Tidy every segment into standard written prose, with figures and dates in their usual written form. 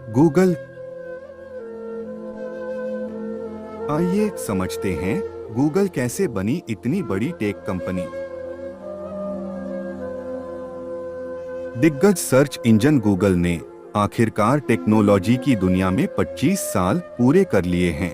Google. आइए समझते हैं गूगल कैसे बनी इतनी बड़ी टेक कंपनी। दिग्गज सर्च इंजन गूगल ने आखिरकार टेक्नोलॉजी की दुनिया में 25 साल पूरे कर लिए हैं।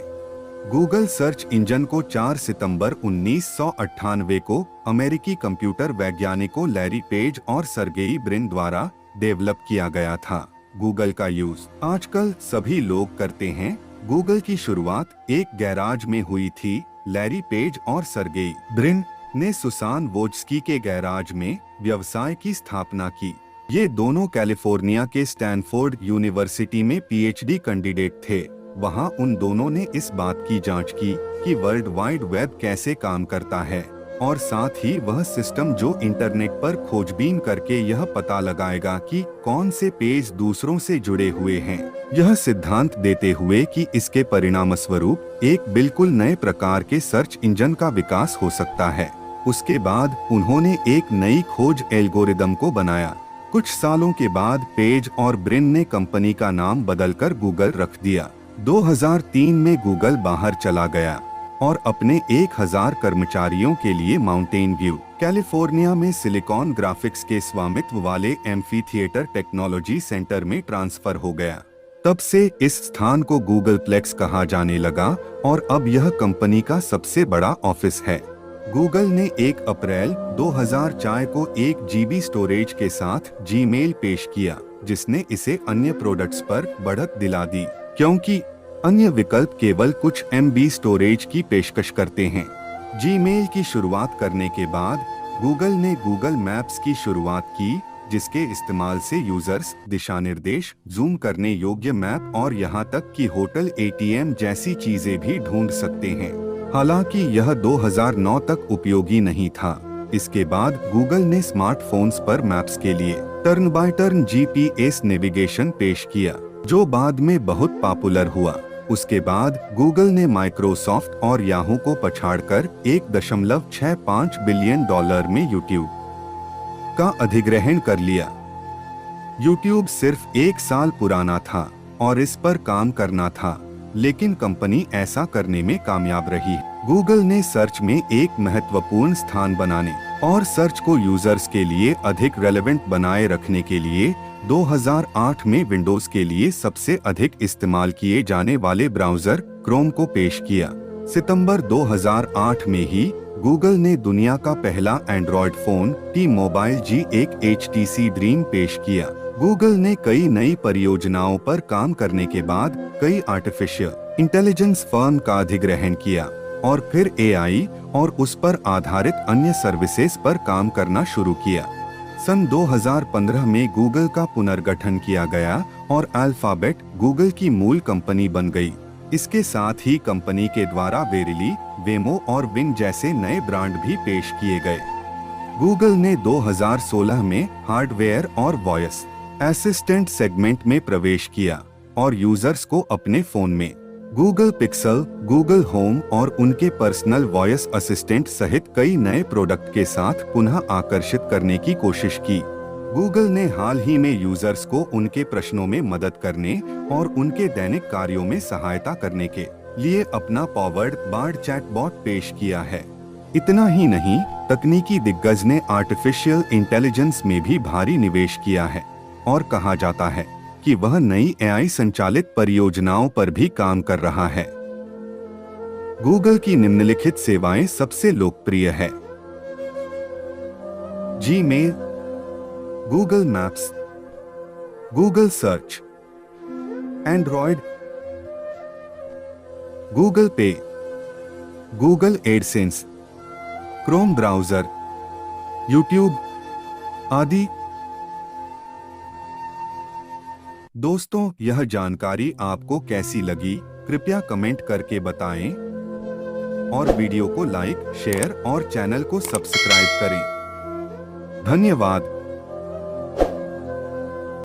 गूगल सर्च इंजन को 4 सितंबर 1998 को अमेरिकी कंप्यूटर वैज्ञानिकों लैरी पेज और सर्गेई ब्रिन द्वारा डेवलप किया गया था। गूगल का यूज आजकल सभी लोग करते हैं। गूगल की शुरुआत एक गैराज में हुई थी। लैरी पेज और सर्गेई ब्रिन ने सुसान वोज्स्की के गैराज में व्यवसाय की स्थापना की। ये दोनों कैलिफोर्निया के स्टैनफोर्ड यूनिवर्सिटी में पीएचडी कैंडिडेट थे। वहाँ उन दोनों ने इस बात की जांच की कि वर्ल्ड वाइड वेब कैसे काम करता है और साथ ही वह सिस्टम जो इंटरनेट पर खोजबीन करके यह पता लगाएगा कि कौन से पेज दूसरों से जुड़े हुए हैं। यह सिद्धांत देते हुए कि इसके परिणामस्वरूप एक बिल्कुल नए प्रकार के सर्च इंजन का विकास हो सकता है। उसके बाद उन्होंने एक नई खोज एल्गोरिदम को बनाया। कुछ सालों के बाद पेज और ब्रिन ने कंपनी का नाम बदलकर गूगल रख दिया। 2003 में गूगल बाहर चला गया और अपने 1000 कर्मचारियों के लिए माउंटेन व्यू, कैलिफोर्निया में सिलिकॉन ग्राफिक्स के स्वामित्व वाले एम्फी थिएटर टेक्नोलॉजी सेंटर में ट्रांसफर हो गया। तब से इस स्थान को गूगल प्लेक्स कहा जाने लगा और अब यह कंपनी का सबसे बड़ा ऑफिस है। गूगल ने 1 अप्रैल 2004 को 1 GB स्टोरेज के साथ जीमेल पेश किया, जिसने इसे अन्य प्रोडक्ट्स पर बढ़त दिला दी, क्योंकि अन्य विकल्प केवल कुछ MB स्टोरेज की पेशकश करते हैं। जीमेल की शुरुआत करने के बाद गूगल ने गूगल मैप्स की शुरुआत की, जिसके इस्तेमाल से यूजर्स दिशा निर्देश, जूम करने योग्य मैप और यहाँ तक कि होटल ATM जैसी चीजें भी ढूंढ सकते हैं। हालांकि यह 2009 तक उपयोगी नहीं था। इसके बाद गूगल ने स्मार्टफोन्स पर मैप्स के लिए turn by turn GPS navigation पेश किया, जो बाद में बहुत पॉपुलर हुआ। उसके बाद गूगल ने माइक्रोसॉफ्ट और याहू को पछाड़कर $1.65 बिलियन में यूट्यूब का अधिग्रहण कर लिया। यूट्यूब सिर्फ 1 साल पुराना था और इस पर काम करना था, लेकिन कंपनी ऐसा करने में कामयाब रही। गूगल ने सर्च में एक महत्वपूर्ण स्थान बनाने और सर्च को यूजर्स के लिए अधिक रेलेवेंट बनाए रखने के लिए 2008 में विंडोज के लिए सबसे अधिक इस्तेमाल किए जाने वाले ब्राउज़र क्रोम को पेश किया। सितंबर 2008 में ही गूगल ने दुनिया का पहला Android phone T-Mobile G1 HTC dream पेश किया। गूगल ने कई नई परियोजनाओं पर काम करने के बाद कई आर्टिफिशियल इंटेलिजेंस फर्म का अधिग्रहण किया और फिर AI और उस पर आधारित अन्य सर्विसेज पर काम करना शुरू किया। सन 2015 में गूगल का पुनर्गठन किया गया और अल्फाबेट गूगल की मूल कंपनी बन गई। इसके साथ ही कंपनी के द्वारा वेरिली, वेमो और विंग जैसे नए ब्रांड भी पेश किए गए। गूगल ने 2016 में हार्डवेयर और वॉइस असिस्टेंट सेगमेंट में प्रवेश किया और यूजर्स को अपने फोन में गूगल पिक्सल, गूगल होम और उनके पर्सनल वॉइस असिस्टेंट सहित कई नए प्रोडक्ट के साथ पुनः आकर्षित करने की कोशिश की। गूगल ने हाल ही में यूजर्स को उनके प्रश्नों में मदद करने और उनके दैनिक कार्यों में सहायता करने के लिए अपना पॉवर्ड बार्ड चैटबॉट पेश किया है। इतना ही नहीं, तकनीकी दिग्गज ने आर्टिफिशियल इंटेलिजेंस में भी भारी निवेश किया है और कहा जाता है कि वह नई AI संचालित परियोजनाओं पर भी काम कर रहा है। गूगल की निम्नलिखित सेवाएं सबसे लोकप्रिय है: Gmail, Google Maps, Google search, Android, Google Pay, Google AdSense, Chrome browser, YouTube आदि। दोस्तों, यह जानकारी आपको कैसी लगी? कृपया कमेंट करके बताएं और वीडियो को लाइक, शेयर और चैनल को सब्सक्राइब करें। धन्यवाद।